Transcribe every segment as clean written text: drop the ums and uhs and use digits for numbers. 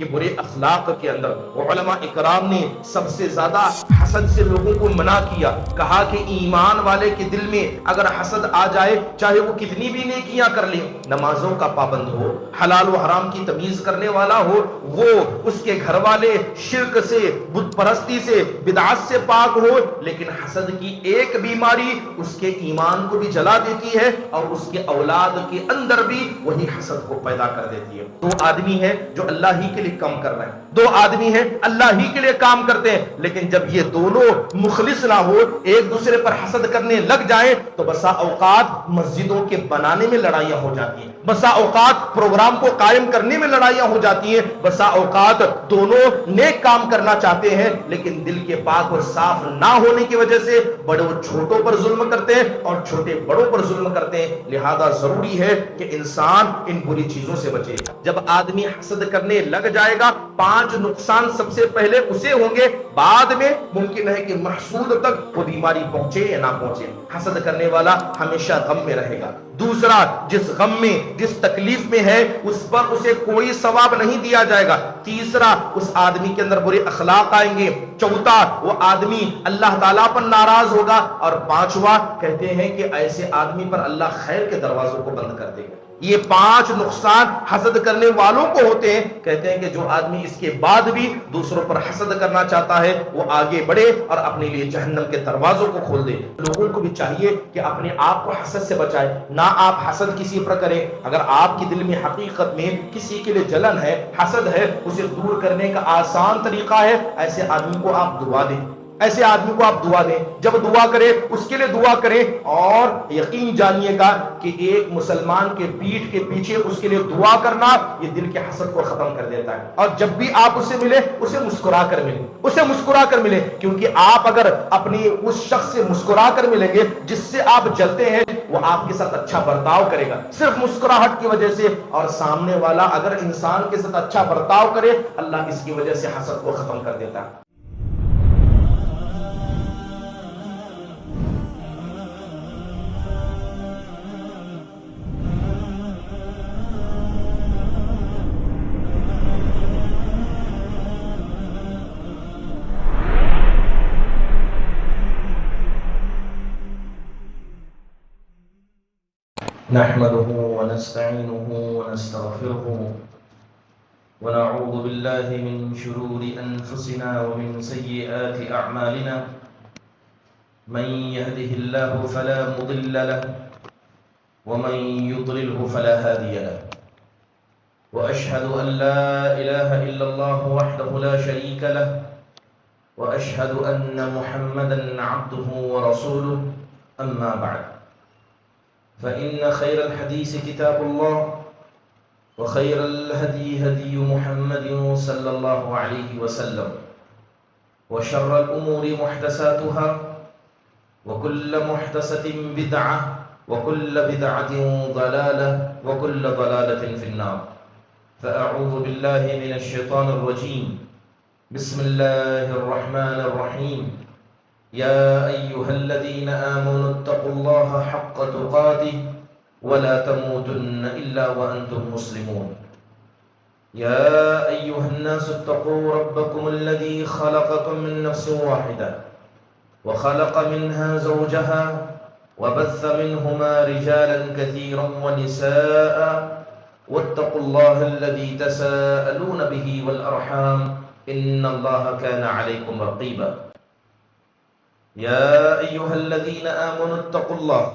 کہ برے اخلاق کے اندر علماء اکرام نے سب سے زیادہ حسد سے لوگوں کو منع کیا. کہا کہ ایمان والے کے دل میں اگر حسد آ جائے، چاہے وہ کتنی بھی نیکیاں کر لے، نمازوں کا پابند ہو، حلال و حرام کی تمیز کرنے والا ہو، وہ اس کے گھر والے شرک سے، بت پرستی سے، بدعات سے پاک ہو، لیکن حسد کی ایک بیماری اس کے ایمان کو بھی جلا دیتی ہے اور اس کے اولاد کے اندر بھی وہی حسد کو پیدا کر دیتی ہے. دو آدمی ہیں جو اللہ ہی کے لیے کام کر رہے ہیں، دو آدمی ہیں اللہ ہی کے لیے کام کرتے ہیں، لیکن جب یہ دونوں مخلص نہ ہو، ایک دوسرے پر حسد کرنے لگ جائیں تو بسا اوقات مسجدوں کے بنانے میں لڑائیاں ہو جاتی ہیں، بسا اوقات پروگرام کو قائم کرنے میں لڑائیاں ہو جاتی ہیں، بسا اوقات دونوں نیک کام کرنا چاہتے ہیں لیکن دل کے پاک اور صاف نہ ہونے کی وجہ سے بڑے چھوٹوں پر ظلم کرتے ہیں اور چھوٹے بڑوں پر ظلم کرتے ہیں. لہذا ضروری ہے کہ انسان ان بری چیزوں سے بچے. جب آدمی حسد کرنے لگ جائے گا، 5 نقصان سب سے پہلے اسے ہوں گے، بعد میں ممکن ہے کہ محسود تک وہ بیماری پہنچے یا نہ پہنچے. حسد کرنے والا ہمیشہ غم میں رہے گا. دوسرا، جس غم میں، جس تکلیف میں ہے اس پر اسے کوئی ثواب نہیں دیا جائے گا. تیسرا، اس آدمی کے اندر برے اخلاق آئیں گے. چوتھا، وہ آدمی اللہ تعالیٰ پر ناراض ہوگا. اور پانچواں، کہتے ہیں کہ ایسے آدمی پر اللہ خیر کے دروازوں کو بند کر دے گا. یہ 5 نقصان حسد کرنے والوں کو ہوتے ہیں. کہتے ہیں کہ جو آدمی اس کے بعد بھی دوسروں پر حسد کرنا چاہتا ہے وہ آگے بڑھے اور اپنے لیے جہنم کے دروازوں کو کھول دے. لوگوں کو بھی چاہیے کہ اپنے آپ کو حسد سے بچائے. نہ آپ حسد کسی پر کریں. اگر آپ کے دل میں حقیقت میں کسی کے لیے جلن ہے، حسد ہے، اسے دور کرنے کا آسان طریقہ ہے، ایسے آدمی کو آپ دعا دیں. ایسے آدمی کو آپ دعا دیں. جب دعا کریں اس کے لیے دعا کریں اور یقین جانیے گا کہ ایک مسلمان کے پیٹھ کے پیچھے اس کے لیے دعا کرنا یہ دل کے حسد کو ختم کر دیتا ہے. اور جب بھی آپ اسے ملے اسے مسکرا کر ملے، اسے مسکرا کر ملے، کیونکہ آپ اگر اپنی اس شخص سے مسکرا کر ملیں گے جس سے آپ جلتے ہیں وہ آپ کے ساتھ اچھا برتاؤ کرے گا صرف مسکراہٹ کی وجہ سے. اور سامنے والا اگر انسان کے ساتھ اچھا برتاؤ کرے اللہ اس کی وجہ سے حسد کو ختم کر دیتا ہے. نحمده ونستعينه ونستغفره ونعوذ بالله من شرور أنفسنا ومن سيئات أعمالنا. من يهده الله فلا مضل له ومن يضلله فلا هادي له. وأشهد أن لا إله إلا الله وحده لا شريك له وأشهد أن محمدا عبده ورسوله. أما بعد، فإن خير الحديث كتاب الله وخير الهدي هدي محمد صلى الله عليه وسلم وشر الأمور محدثاتها وكل محدثة بدعة وكل بدعة ضلالة وكل ضلالة في النار. فأعوذ بالله من الشيطان الرجيم. بسم الله الرحمن الرحيم. يا أيها الذين آمنوا اتقوا الله حق تقاته ولا تموتن إلا وأنتم مسلمون. يا أيها الناس اتقوا ربكم الذي خلقكم من نفس واحدة وخلق منها زوجها وبث منهما رجالا كثيرا ونساء واتقوا الله الذي تساءلون به والأرحام إن الله كان عليكم رقيبا. يا أيها الذين آمنوا اتقوا الله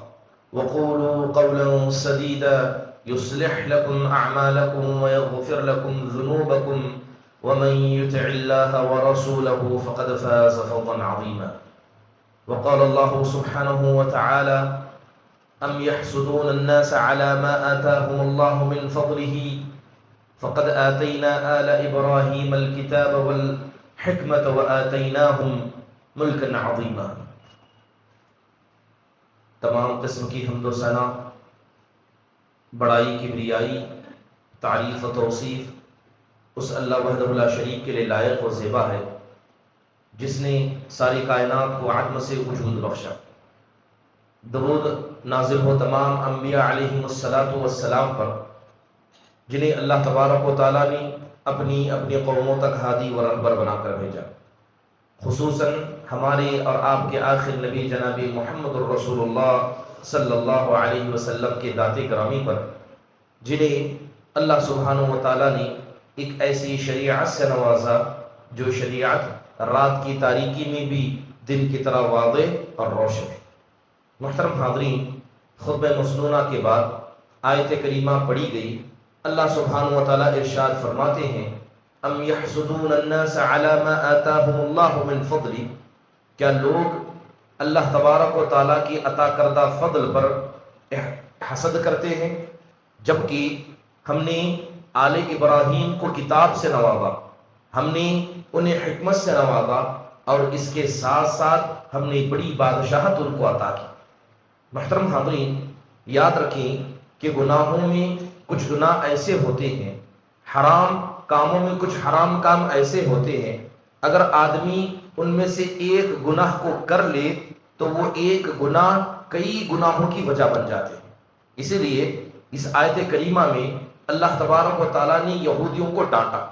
وقولوا قولا سديدا يصلح لكم أعمالكم ويغفر لكم ذنوبكم ومن يطع الله ورسوله فقد فاز فوزا عظيما. وقال الله سبحانه وتعالى: أم يحسدون الناس على ما آتاهم الله من فضله فقد آتينا آل إبراهيم الكتاب والحكمة وآتيناهم ملکن عظیما. تمام قسم کی حمد و ثنا، بڑائی، کبریائی، تعریف و توصیف اس اللہ وحدہ لا شریک کے لیے لائق و زیبا ہے جس نے ساری کائنات کو عدم سے وجود بخشا. درود نازل ہو تمام انبیاء علیہم الصلاۃ والسلام پر جنہیں اللہ تبارک و تعالیٰ نے اپنی اپنی قوموں تک ہادی و رہبر بنا کر بھیجا، خصوصاً ہمارے اور آپ کے آخر نبی جناب محمد الرسول اللہ صلی اللہ علیہ وسلم کے ذات گرامی پر، جنہیں اللہ سبحانہ و تعالیٰ نے ایک ایسی شریعت سے نوازا جو شریعت رات کی تاریکی میں بھی دن کی طرح واضح اور روشن ہے۔ محترم حاضرین، خطبہ مسنونہ کے بعد آیت کریمہ پڑھی گئی۔ اللہ سبحانہ و تعالیٰ ارشاد فرماتے ہیں، ام یحسدون الناس علی ما آتاہم اللہ من فضل، کیا لوگ اللہ تبارک و تعالیٰ کی عطا کردہ فضل پر حسد کرتے ہیں، جبکہ ہم نے آل ابراہیم کو کتاب سے نوازا، ہم نے انہیں حکمت سے نوازا، اور اس کے ساتھ ساتھ ہم نے بڑی بادشاہت ان کو عطا کی۔ محترم حاضرین، یاد رکھیں کہ گناہوں میں کچھ گناہ ایسے ہوتے ہیں، حرام کاموں میں کچھ حرام کام ایسے ہوتے ہیں، اگر آدمی ان میں سے ایک گناہ کو کر لے تو وہ ایک گناہ کئی گناہوں کی وجہ بن جاتے ہیں۔ اسی لیے اس آیت کریمہ میں اللہ تبارک و تعالیٰ نے یہودیوں کو ڈانٹا۔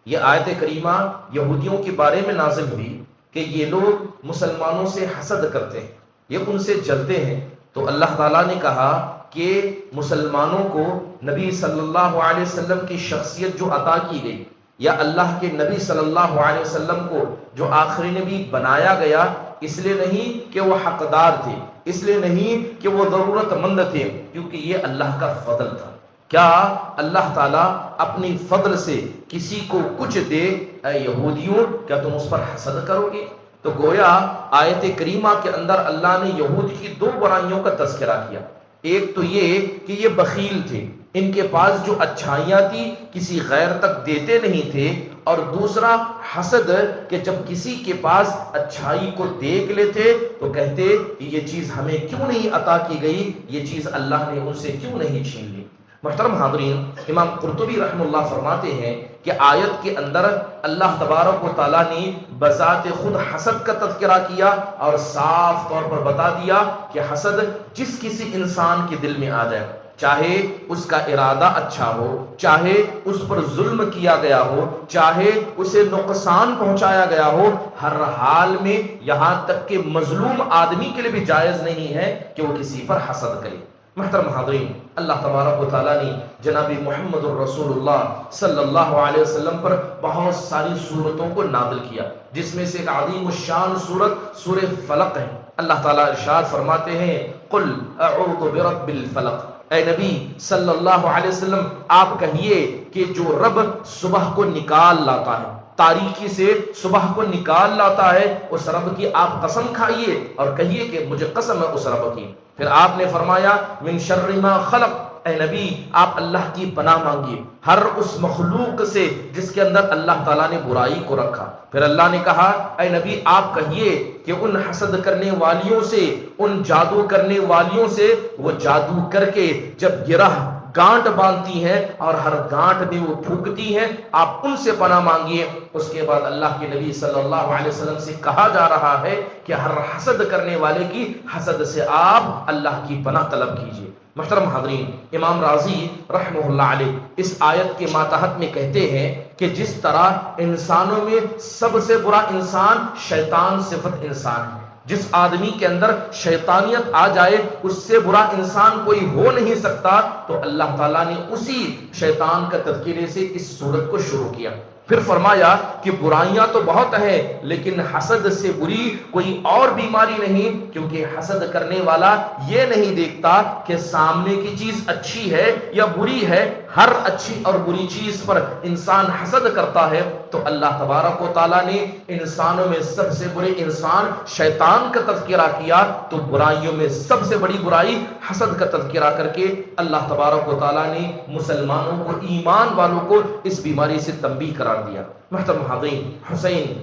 یہ آیت کریمہ یہودیوں کے بارے میں نازل ہوئی کہ یہ لوگ مسلمانوں سے حسد کرتے ہیں، یہ ان سے جلتے ہیں، تو اللہ تعالیٰ نے کہا کہ مسلمانوں کو نبی صلی اللہ علیہ وسلم کی شخصیت جو عطا کی گئی، یا اللہ کے نبی صلی اللہ علیہ وسلم کو جو آخری نبی بنایا گیا، اس لیے نہیں کہ وہ حقدار تھے، اس لیے نہیں کہ وہ ضرورت مند تھے، کیونکہ یہ اللہ کا فضل تھا۔ کیا اللہ تعالیٰ اپنی فضل سے کسی کو کچھ دے؟ اے یہودیوں، کیا تم اس پر حسد کرو گے؟ تو گویا آیت کریمہ کے اندر اللہ نے یہود کی دو برائیوں کا تذکرہ کیا۔ ایک تو یہ کہ یہ بخیل تھے، ان کے پاس جو اچھائیاں تھی کسی غیر تک دیتے نہیں تھے، اور دوسرا حسد کہ جب کسی کے پاس اچھائی کو دیکھ لیتے تو کہتے کہ یہ چیز ہمیں کیوں نہیں عطا کی گئی، یہ چیز اللہ نے ان سے کیوں نہیں چھین لی۔ محترم حاضرین، امام قرطبی رحمہ اللہ فرماتے ہیں کہ آیت کے اندر اللہ تبارک و تعالیٰ نے بذات خود حسد کا تذکرہ کیا اور صاف طور پر بتا دیا کہ حسد جس کسی انسان کے دل میں آ جائے، چاہے اس کا ارادہ اچھا ہو، چاہے اس پر ظلم کیا گیا ہو، چاہے اسے نقصان پہنچایا گیا ہو، ہر حال میں یہاں تک کہ مظلوم آدمی کے لیے بھی جائز نہیں ہے کہ وہ کسی پر حسد کرے۔ محترم حاضرین، اللہ تبارک و تعالیٰ نے جناب محمد الرسول اللہ صلی اللہ علیہ وسلم پر بہت ساری صورتوں کو نازل کیا، جس میں سے ایک عظیم الشان صورت سورہ فلق ہے۔ اللہ تعالیٰ ارشاد فرماتے ہیں، قل اعوذ برب الفلق، اے نبی صلی اللہ علیہ وسلم آپ کہیے کہ جو رب صبح کو نکال لاتا ہے، تاریکی سے صبح کو نکال لاتا ہے، اس رب کی آپ قسم کھائیے اور کہیے کہ مجھے قسم ہے اس رب کی۔ پھر آپ نے فرمایا من شر ما خلق، اے نبی آپ اللہ کی پناہ مانگیے ہر اس مخلوق سے جس کے اندر اللہ تعالیٰ نے برائی کو رکھا۔ پھر اللہ نے کہا اے نبی آپ کہیے کہ ان حسد کرنے والیوں سے، ان جادو کرنے والیوں سے، وہ جادو کر کے جب گرہ گانٹ باندھتی ہیں اور ہر گانٹ میں وہ پھونکتی ہیں، آپ ان سے پناہ مانگیے۔ اس کے بعد اللہ کے نبی صلی اللہ علیہ وسلم سے کہا جا رہا ہے کہ ہر حسد کرنے والے کی حسد سے آپ اللہ کی پناہ طلب کیجیے۔ محترم حاضرین، امام راضی رحمہ اللہ علیہ اس آیت کے ماتحت میں کہتے ہیں کہ جس طرح انسانوں میں سب سے برا انسان شیطان صفت انسان ہے، جس آدمی کے اندر شیطانیت آ جائے اس سے برا انسان کوئی ہو نہیں سکتا، تو اللہ تعالیٰ نے اسی شیطان کا تذکرے سے اس صورت کو شروع کیا۔ پھر فرمایا کہ برائیاں تو بہت ہیں لیکن حسد سے بری کوئی اور بیماری نہیں، کیونکہ حسد کرنے والا یہ نہیں دیکھتا کہ سامنے کی چیز اچھی ہے یا بری ہے، ہر اچھی اور بری چیز پر انسان حسد کرتا ہے۔ تو اللہ تبارک و تعالیٰ نے انسانوں میں سب سے برے انسان شیطان کا تذکرہ کیا، تو برائیوں میں سب سے بڑی برائی حسد کا تذکرہ کر کے اللہ تبارک و تعالیٰ نے مسلمانوں کو، ایمان والوں کو اس بیماری سے تنبیہ قرار دیا۔ محترم حاضرین، حسین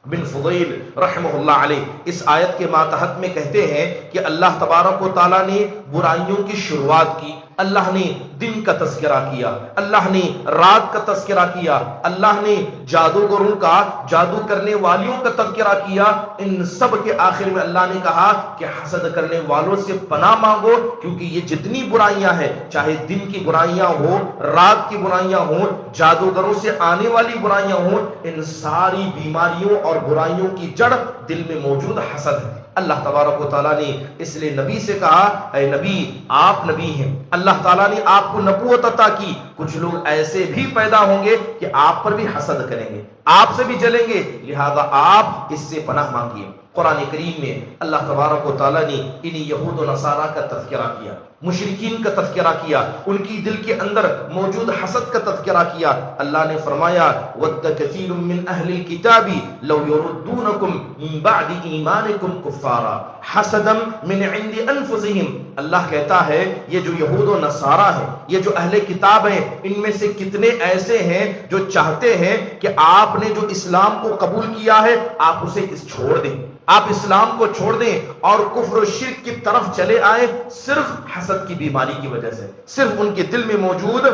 بن فضیل رحمہ اللہ علیہ اس آیت کے ماتحت میں کہتے ہیں کہ اللہ تبارک و تعالیٰ نے برائیوں کی شروعات کی، اللہ نے دن کا تذکرہ کیا، اللہ نے رات کا تذکرہ کیا، اللہ نے جادوگروں کا، جادو کرنے والیوں کا تذکرہ کیا، ان سب کے آخر میں اللہ نے کہا کہ حسد کرنے والوں سے پناہ مانگو، کیونکہ یہ جتنی برائیاں ہیں، چاہے دن کی برائیاں ہوں، رات کی برائیاں ہوں، جادوگروں سے آنے والی برائیاں ہوں، ان ساری بیماریوں اور برائیوں کی جڑ دل میں موجود حسد ہے۔ اللہ تبارک و تعالیٰ نے اس لیے نبی سے کہا، اے نبی آپ نبی ہیں، اللہ تعالیٰ نے آپ کو نبوت عطا کی، کچھ لوگ ایسے بھی پیدا ہوں گے کہ آپ پر بھی حسد کریں گے، آپ سے بھی جلیں گے، لہذا آپ اس سے پناہ مانگیے۔ قرآن کریم میں اللہ تبارک و تعالیٰ نے انہی یہود و نصارہ کا تذکرہ کیا، مشرکین کا تذکرہ کیا، ان کی دل کے اندر موجود حسد کا تذکرہ کیا۔ اللہ نے فرمایا وَدَّ كَثِيرٌ مِّنْ أَهْلِ الْكِتَابِ لَوْ يُرُدُّونَكُمْ مِّن بَعْدِ إِيمَانِكُمْ كُفَّارًا حَسَدًا مِّنْ عِندِ أَنفُسِهِمْ۔ اللہ کہتا ہے یہ جو یہود و نصارہ ہیں، یہ جو اہل کتاب ہیں، ان میں سے کتنے ایسے ہیں جو چاہتے ہیں کہ آپ نے جو اسلام کو قبول کیا ہے آپ اسے چھوڑ دیں، آپ اسلام کو چھوڑ دیں اور کفر و شرک کی طرف چلے آئیں، صرف حسد کی بیماری کی وجہ سے، صرف ان کے دل میں موجود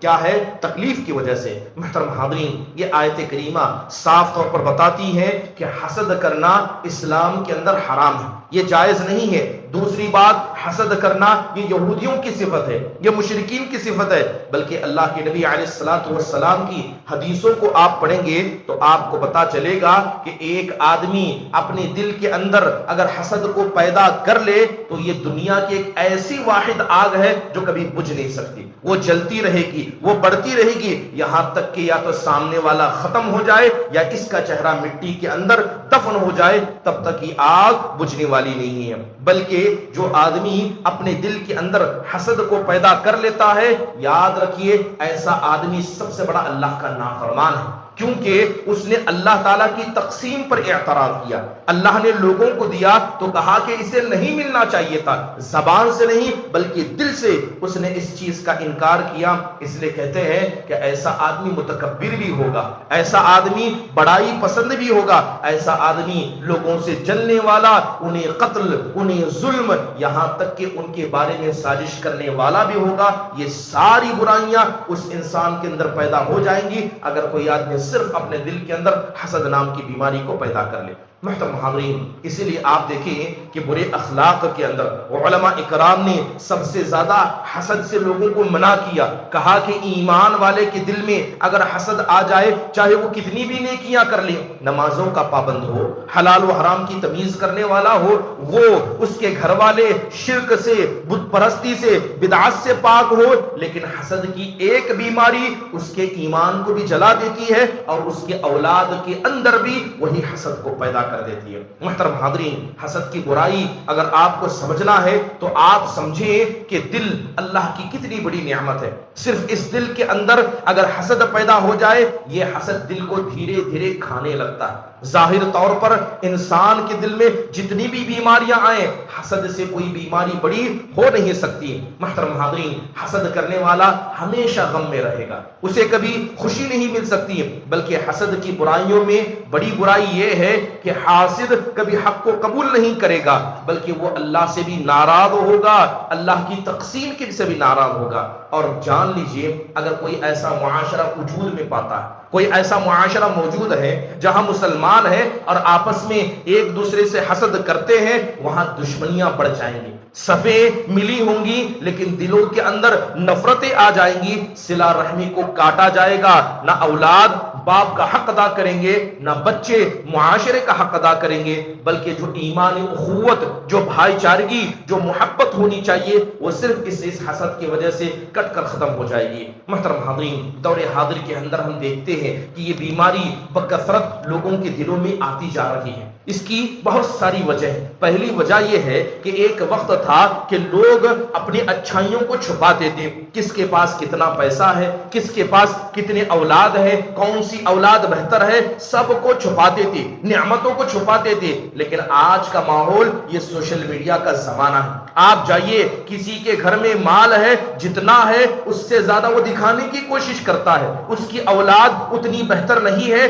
کیا ہے تکلیف کی وجہ سے۔ محترم حاضرین، یہ آیت کریمہ صاف طور پر بتاتی ہے کہ حسد کرنا اسلام کے اندر حرام ہے، یہ جائز نہیں ہے۔ دوسری بات، حسد کرنا یہ یہودیوں کی صفت ہے، یہ مشرکین کی صفت ہے، بلکہ اللہ کے نبی علیہ الصلوۃ والسلام کی حدیثوں کو آپ پڑھیں گے تو آپ کو پتا چلے گا کہ ایک آدمی اپنے دل کے اندر اگر حسد کو پیدا کر لے تو یہ دنیا کی ایک ایسی واحد آگ ہے جو کبھی بجھ نہیں سکتی، وہ جلتی رہے گی، وہ بڑھتی رہے گی، یہاں تک کہ یا تو سامنے والا ختم ہو جائے یا اس کا چہرہ مٹی کے اندر دفن ہو جائے، تب تک یہ آگ بجھنے والی نہیں ہے۔ بلکہ جو آدمی اپنے دل کے اندر حسد کو پیدا کر لیتا ہے، یاد رکھیے ایسا آدمی سب سے بڑا اللہ کا نافرمان ہے، کیونکہ اس نے اللہ تعالیٰ کی تقسیم پر اعتراض کیا۔ اللہ نے لوگوں کو دیا تو کہا کہ اسے نہیں ملنا چاہیے تھا، زبان سے نہیں بلکہ دل سے اس نے اس چیز کا انکار کیا۔ اس لیے کہتے ہیں کہ ایسا آدمی متکبر بھی ہوگا، ایسا آدمی بڑائی پسند بھی ہوگا، ایسا آدمی لوگوں سے جلنے والا، انہیں قتل، انہیں ظلم، یہاں تک کہ ان کے بارے میں سازش کرنے والا بھی ہوگا۔ یہ ساری برائیاں اس انسان کے اندر پیدا ہو جائیں گی اگر کوئی آدمی صرف اپنے دل کے اندر حسد نام کی بیماری کو پیدا کر لے۔ محترم حاضرین، اسی لیے آپ دیکھیں کہ برے اخلاق کے اندر علماء اکرام نے سب سے زیادہ حسد سے لوگوں کو منع کیا، کہا کہ ایمان والے کے دل میں اگر حسد آ جائے، چاہے وہ کتنی بھی نیکیاں کر لے، نمازوں کا پابند ہو، حلال و حرام کی تمیز کرنے والا ہو، وہ اس کے گھر والے شرک سے، بت پرستی سے، بدعت سے پاک ہو، لیکن حسد کی ایک بیماری اس کے ایمان کو بھی جلا دیتی ہے اور اس کے اولاد کے اندر بھی وہی حسد کو پیدا کر دیتی ہے۔ محترم حاضرین، حسد کی برائی اگر آپ کو سمجھنا ہے تو آپ سمجھیں کہ دل اللہ کی کتنی بڑی نعمت ہے۔ صرف اس دل کے اندر اگر حسد پیدا ہو جائے، یہ حسد دل کو دھیرے دھیرے کھانے لگتا ہے۔ ظاہر طور پر انسان کے دل میں جتنی بھی بیماریاں آئیں، حسد سے کوئی بیماری بڑی ہو نہیں سکتی۔ محترم حاضرین، حسد کرنے والا ہمیشہ غم میں رہے گا، اسے کبھی خوشی نہیں مل سکتی، بلکہ حسد کی برائیوں میں بڑی برائی یہ ہے کہ حاسد کبھی حق کو قبول نہیں کرے گا، بلکہ وہ اللہ سے بھی ناراض ہوگا، اللہ کی تقسیم کے سے بھی ناراض ہوگا۔ اور جان لیجئے اگر کوئی ایسا معاشرہ وجود میں پاتا ہے، کوئی ایسا معاشرہ موجود ہے جہاں مسلمان ہیں اور آپس میں ایک دوسرے سے حسد کرتے ہیں، وہاں دشمنیاں بڑھ جائیں گی، صفیں ملی ہوں گی، لیکن دلوں کے اندر نفرتیں آ جائیں گی، صلہ رحمی کو کاٹا جائے گا، نہ اولاد باپ کا حق ادا کریں گے، نہ بچے معاشرے کا حق ادا کریں گے، بلکہ جو ایمانی اخوت، جو بھائی چارگی، جو محبت ہونی چاہیے، وہ صرف اس حسد کی وجہ سے کٹ کر ختم ہو جائے گی۔ محترم حاضرین، دور حاضر کے اندر ہم دیکھتے ہیں کہ یہ بیماری بکثرت لوگوں کے دلوں میں آتی جا رہی ہے۔ اس کی بہت ساری وجہ ہے۔ پہلی وجہ یہ ہے کہ ایک وقت تھا کہ لوگ اپنی اچھائیوں کو چھپاتے تھے، کس کے پاس کتنا پیسہ ہے، کس کے پاس کتنے اولاد ہے، کون سی اولاد بہتر ہے، سب کو چھپاتے تھے، نعمتوں کو چھپاتے تھے۔ لیکن آج کا ماحول یہ سوشل میڈیا کا زمانہ ہے۔ آپ جائیے، کسی کے گھر میں مال ہے، جتنا ہے اس سے زیادہ وہ دکھانے کی کوشش کرتا ہے، اس کی اولاد اتنی بہتر نہیں ہے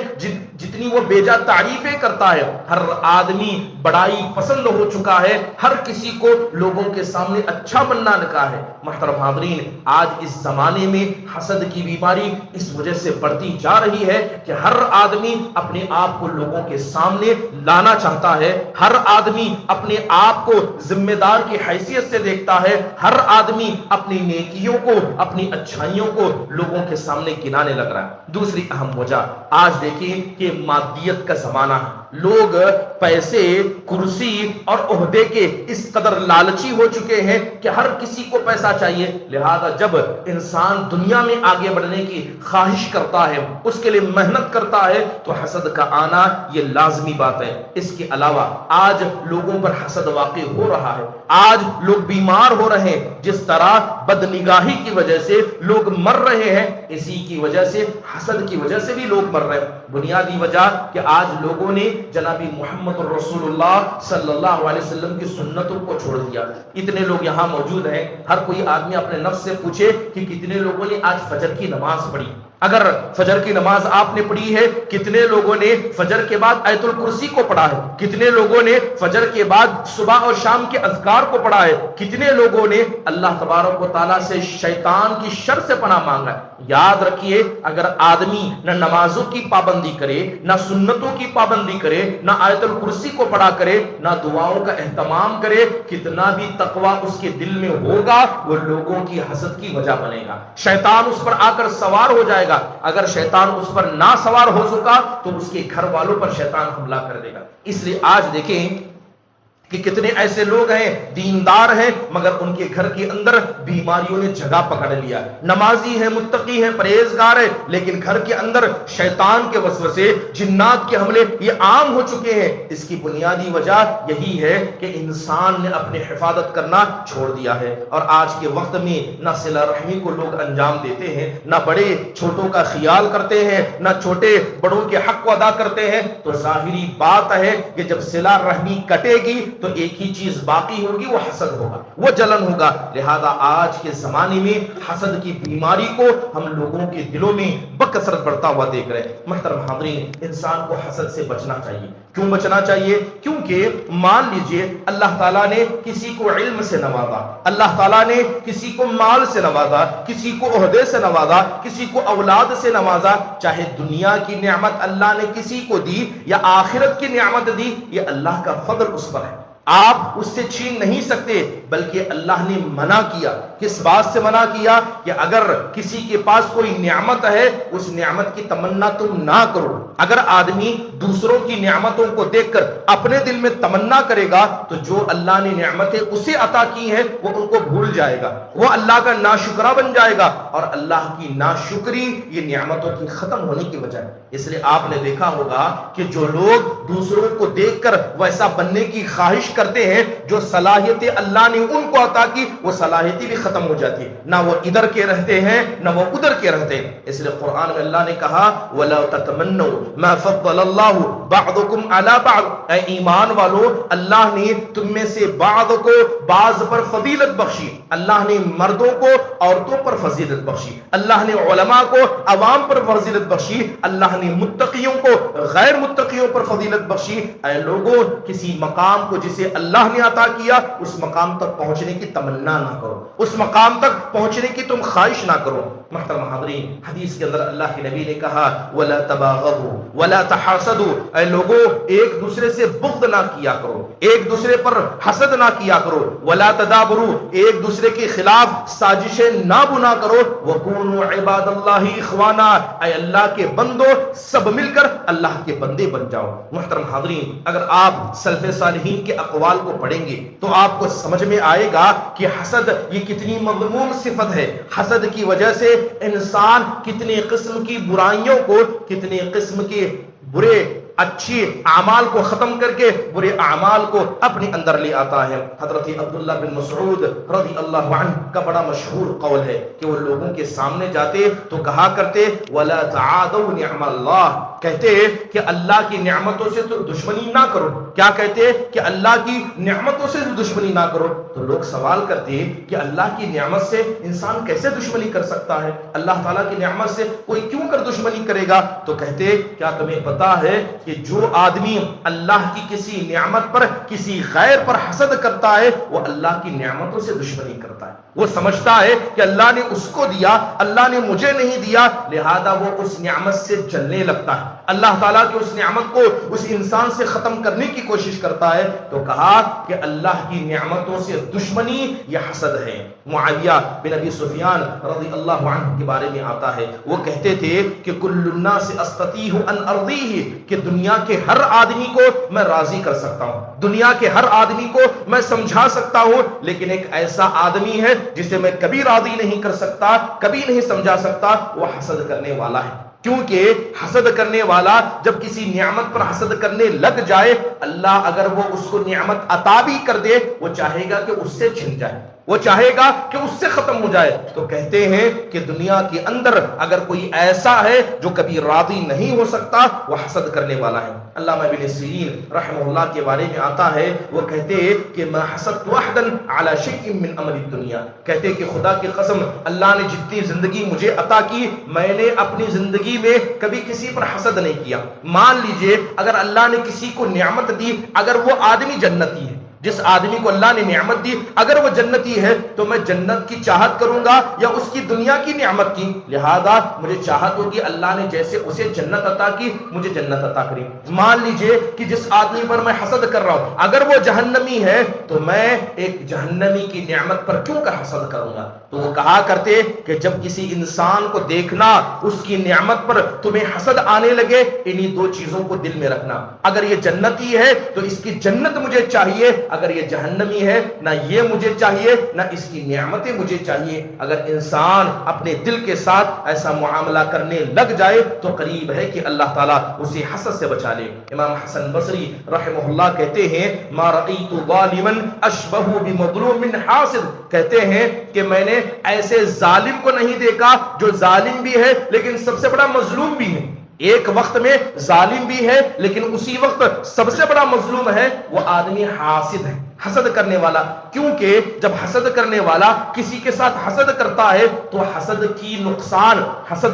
جتنی وہ بیجا تعریفیں کرتا ہے۔ ہر آدمی بڑائی پسند ہو چکا ہے، ہر کسی کو لوگوں کے سامنے اچھا بننا نکاح ہے۔ محترم حاضرین، آج اس زمانے میں حسد کی بیماری اس وجہ سے بڑھتی جا رہی ہے کہ ہر آدمی اپنے آپ کو لوگوں کے سامنے لانا چاہتا ہے، ہر آدمی اپنے آپ کو ذمہ دار کی حیثیت سے دیکھتا ہے، ہر آدمی اپنی نیکیوں کو، اپنی اچھائیوں کو لوگوں کے سامنے گنانے لگ رہا ہے۔ دوسری اہم وجہ آج دیکھیں کہ مادیت کا زمانہ ہے، لوگ پیسے، کرسی اور عہدے کے اس قدر لالچی ہو چکے ہیں کہ ہر کسی کو پیسہ چاہیے، لہذا جب انسان دنیا میں آگے بڑھنے کی خواہش کرتا ہے، اس کے لیے محنت کرتا ہے، تو حسد کا آنا یہ لازمی بات ہے۔ اس کے علاوہ آج لوگوں پر حسد واقع ہو رہا ہے، آج لوگ بیمار ہو رہے ہیں، جس طرح بدنگاہی کی وجہ سے لوگ مر رہے ہیں، اسی کی وجہ سے حسد کی وجہ سے بھی لوگ مر رہے ہیں۔ بنیادی وجہ کہ آج لوگوں نے جناب محمد رسول اللہ صلی اللہ علیہ وسلم کی سنتوں کو چھوڑ دیا۔ اتنے لوگ یہاں موجود ہیں، ہر کوئی آدمی اپنے نفس سے پوچھے کہ کتنے لوگوں نے آج فجر کی نماز پڑھی۔ اگر فجر کی نماز آپ نے پڑھی ہے، کتنے لوگوں نے فجر کے بعد آیت الکرسی کو پڑھا ہے؟ کتنے لوگوں نے فجر کے بعد صبح اور شام کے اذکار کو پڑھا ہے؟ کتنے لوگوں نے اللہ تبارک و تعالیٰ سے شیطان کی شر سے پناہ مانگا ہے؟ یاد رکھیے، اگر آدمی نہ نمازوں کی پابندی کرے، نہ سنتوں کی پابندی کرے، نہ آیت الکرسی کو پڑھا کرے، نہ دعاؤں کا اہتمام کرے، کتنا بھی تقوی اس کے دل میں ہوگا، وہ لوگوں کی حسد کی وجہ بنے گا۔ شیطان اس پر آ کر سوار ہو جائے گا۔ اگر شیطان اس پر نہ سوار ہو سکا تو اس کے گھر والوں پر شیطان حملہ کر دے گا۔ اس لیے آج دیکھیں کہ کتنے ایسے لوگ ہیں، دیندار ہیں، مگر ان کے گھر کے اندر بیماریوں نے جگہ پکڑ لیا، نمازی ہیں، متقی ہیں، پرہیزگار ہیں، لیکن گھر کے اندر شیطان کے وسوسے، جنات کے حملے یہ عام ہو چکے ہیں۔ اس کی بنیادی وجہ یہی ہے کہ انسان نے اپنی حفاظت کرنا چھوڑ دیا ہے، اور آج کے وقت میں نہ صلہ رحمی کو لوگ انجام دیتے ہیں، نہ بڑے چھوٹوں کا خیال کرتے ہیں، نہ چھوٹے بڑوں کے حق کو ادا کرتے ہیں۔ تو ظاہری بات ہے کہ جب صلہ رحمی کٹے گی تو ایک ہی چیز باقی ہوگی، وہ حسد ہوگا، وہ جلن ہوگا۔ لہذا آج کے زمانے میں حسد کی بیماری کو ہم لوگوں کے دلوں میں بکثرت بڑھتا ہوا دیکھ رہے ہیں۔ محترم حاضرین، انسان کو حسد سے بچنا چاہیے۔ کیوں بچنا چاہیے؟ کیونکہ مان لیجئے اللہ تعالیٰ نے کسی کو علم سے نوازا، اللہ تعالیٰ نے کسی کو مال سے نوازا، کسی کو عہدے سے نوازا، کسی کو اولاد سے نوازا، چاہے دنیا کی نعمت اللہ نے کسی کو دی یا آخرت کی نعمت دی، یہ اللہ کا فضل اس پر ہے، آپ اس سے چھین نہیں سکتے۔ بلکہ اللہ نے منع کیا، کس بات سے منع کیا؟ کہ اگر کسی کے پاس کوئی نعمت ہے، اس نعمت کی تمنا تم نہ کرو۔ اگر آدمی دوسروں کی نعمتوں کو دیکھ کر اپنے دل میں تمنا کرے گا تو جو اللہ نے نعمتیں اسے عطا کی ہیں وہ ان کو بھول جائے گا، وہ اللہ کا ناشکرا بن جائے گا، اور اللہ کی ناشکری یہ نعمتوں کی ختم ہونے کی وجہ ہے۔ اس لیے آپ نے دیکھا ہوگا کہ جو لوگ دوسروں کو دیکھ کر ویسا بننے کی خواہش کرتے ہیں، جو صلاحیتیں اللہ نے ان کو عطا کی، وہ صلاحیتیں بھی ختم ہو جاتی ہیں، نہ وہ ادھر کے رہتے ہیں نہ وہ ادھر کے رہتے ہیں۔ اس لیے قرآن میں اللہ نے کہا وَلَا تَتَمَنَّوْا مَا فَضَّلَ اللَّهُ بَعْضُكُمْ عَلَى بَعْضٍ، اے ایمان والو، اللہ نے تم میں سے بعض کو بعض پر فضیلت بخشی، اللہ نے مردوں کو عورتوں پر فضیلت بخشی، اللہ نے علماء کو عوام پر فضیلت بخشی، اللہ نے متقیوں کو غیر متقیوں پر فضیلت بخشی۔ اے لوگوں، کسی مقام کو جسے اللہ نے عطا کیا اس مقام تک پہنچنے کی تمنا نہ کرو، اس مقام تک پہنچنے کی تم خواہش نہ کرو۔ محترم حاضرین، حدیث کے اندر اللہ کے نبی نے کہا وَلَا تَبَاغَضُوا وَلَا تَحَاسَدُوا، اے لوگوں ایک دوسرے سے بغض نہ کیا کرو، ایک دوسرے پر حسد نہ کیا کرو، وَلَا تَدَابُرُوا، ایک دوسرے کے خلاف سازشیں نہ بنا کرو، وَكُونُوا عِبَادَ اللَّهِ إِخْوَانًا، اے اللہ کے بندو سب مل کر اللہ کے بندے بن جاؤ۔ محترم حاضرین، اگر آپ سلف صالحین کے اقوال کو پڑھیں گے تو آپ کو سمجھ میں آئے گا کہ حسد یہ کتنی مذموم صفت ہے۔ حسد کی وجہ سے انسان کتنے قسم کی برائیوں کو، کتنے قسم کے برے اچھی اعمال کو ختم کر کے برے اعمال کو اپنے اندر لے آتا ہے۔ حضرت عبداللہ بن مسعود رضی اللہ عنہ کا بڑا مشہور قول ہے کہ وہ لوگوں کے سامنے جاتے تو کہا کرتے وَلَا تَعَادَوْا نِعْمَ اللَّهِ، کہتے کہ اللہ کی نعمتوں سے تو دشمنی نہ کرو۔ کیا کہتے؟ کہ اللہ کی نعمتوں سے دشمنی نہ کرو۔ تو لوگ سوال کرتے کہ اللہ کی نعمت سے انسان کیسے دشمنی کر سکتا ہے؟ اللہ تعالیٰ کی نعمت سے کوئی کیوں کر دشمنی کرے گا؟ تو کہتے کیا تمہیں پتا ہے کہ جو آدمی اللہ کی کسی نعمت پر کسی غیر پر حسد کرتا ہے وہ اللہ کی نعمتوں سے دشمنی کرتا ہے. وہ سمجھتا ہے کہ اللہ نے اس کو دیا, اللہ نے مجھے نہیں دیا, لہذا وہ اس نعمت سے جلنے لگتا ہے, اللہ تعالیٰ کی اس نعمت کو اس انسان سے ختم کرنے کی کوشش کرتا ہے. تو کہا کہ اللہ کی نعمتوں سے دشمنی یہ حسد ہے. معاویہ بن ابی سفیان رضی اللہ عنہ کے بارے میں آتا ہے, وہ کہتے تھے کہ کل الناس استطیع ان ارضیہ, کہ دنیا کے ہر آدمی کو میں راضی کر سکتا ہوں, دنیا کے ہر آدمی کو میں سمجھا سکتا ہوں, لیکن ایک ایسا آدمی ہے جسے میں کبھی راضی نہیں کر سکتا, کبھی نہیں سمجھا سکتا, وہ حسد کرنے والا ہے. کیونکہ حسد کرنے والا جب کسی نعمت پر حسد کرنے لگ جائے, اللہ اگر وہ اس کو نعمت عطا بھی کر دے, وہ چاہے گا کہ اس سے چھن جائے, وہ چاہے گا کہ اس سے ختم ہو جائے. تو کہتے ہیں کہ دنیا کے اندر اگر کوئی ایسا ہے جو کبھی راضی نہیں ہو سکتا, وہ حسد کرنے والا ہے. علامہ ابن سیرین رحمہ اللہ کے بارے میں آتا ہے, وہ کہتے ہیں کہ ما حسدت احدا علی شیء من امر الدنیا, کہتے کہ خدا کی قسم اللہ نے جتنی زندگی مجھے عطا کی, میں نے اپنی زندگی میں کبھی کسی پر حسد نہیں کیا. مان لیجئے اگر اللہ نے کسی کو نعمت دی, اگر وہ آدمی جنتی ہے, جس آدمی کو اللہ نے نعمت دی اگر وہ جنتی ہے, تو میں جنت کی چاہت کروں گا یا اس کی دنیا کی نعمت کی؟ لہذا مجھے چاہت ہوگی اللہ نے جیسے اسے جنت عطا کی مجھے جنت عطا کری. مان لیجئے کہ جس آدمی پر میں حسد کر رہا ہوں اگر وہ جہنمی ہے, تو میں ایک جہنمی کی نعمت پر کیوں کر حسد کروں گا؟ تو وہ کہا کرتے کہ جب کسی انسان کو دیکھنا اس کی نعمت پر تمہیں حسد آنے لگے, انہی دو چیزوں کو دل میں رکھنا, اگر یہ جنتی ہے تو اس کی جنت مجھے چاہیے, اگر یہ جہنمی ہے نہ یہ مجھے چاہیے نہ اس کی نعمتیں مجھے چاہیے. اگر انسان اپنے دل کے ساتھ ایسا معاملہ کرنے لگ جائے تو قریب ہے کہ اللہ تعالیٰ اسے حسد سے بچا لے. امام حسن بصری رحمہ اللہ کہتے ہیں ما رأیت ظالما اشبہ بمظلوم حاسد, کہتے ہیں کہ میں نے ایسے ظالم کو نہیں دیکھا جو ظالم بھی ہے لیکن سب سے بڑا مظلوم بھی ہے. ایک وقت میں ظالم بھی ہے لیکن اسی وقت سب سے بڑا مظلوم ہے, وہ آدمی حاسد ہے, حسد کرنے والا. کیونکہ جب حسد کرنے والا کسی کے ساتھ حسد کرتا ہے تو حسد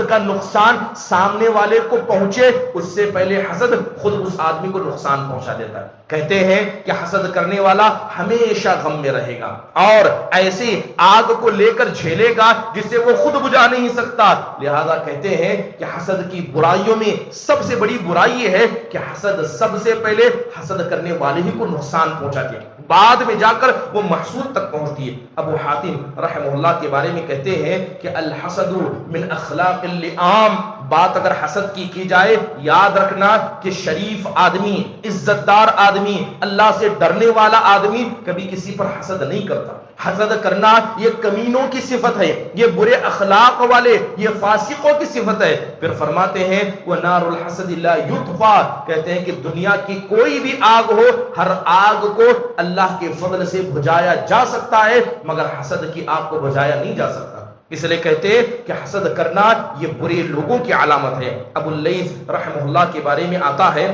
کا نقصان سامنے والے کو پہنچے اس سے پہلے حسد خود اس آدمی کو نقصان پہنچا دیتا ہے. کہتے ہیں کہ حسد کرنے والا ہمیشہ غم میں رہے گا اور ایسی آگ کو لے کر جھیلے گا جسے وہ خود بجھا نہیں سکتا. لہذا کہتے ہیں کہ حسد کی برائیوں میں سب سے بڑی برائی یہ ہے کہ حسد سب سے پہلے حسد کرنے والے ہی کو نقصان پہنچاتی ہے, بعد میں جا کر وہ محسود تک پہنچتی ہے. ابو حاتم رحمہ اللہ کے بارے میں کہتے ہیں کہ الحسد من اخلاق اللئام, بات اگر حسد کی جائے یاد رکھنا کہ شریف آدمی, عزت دار آدمی, اللہ سے ڈرنے والا آدمی کبھی کسی پر حسد نہیں کرتا. حسد کرنا یہ کمینوں کی صفت ہے, یہ برے اخلاق والے, یہ فاسقوں کی صفت ہے. پھر فرماتے ہیں وَنَارُ الْحَسَدِ لَا يُطْفَى, کہتے ہیں کہ دنیا کی کوئی بھی آگ ہو, ہر آگ کو اللہ کے فضل سے بجھایا جا سکتا ہے مگر حسد کی آگ کو بجھایا نہیں جا سکتا. اس لیے کہتے ہیں کہ حسد کرنا یہ برے لوگوں کی علامت ہے. ابو اللیث رحمہ اللہ کے بارے میں آتا ہے,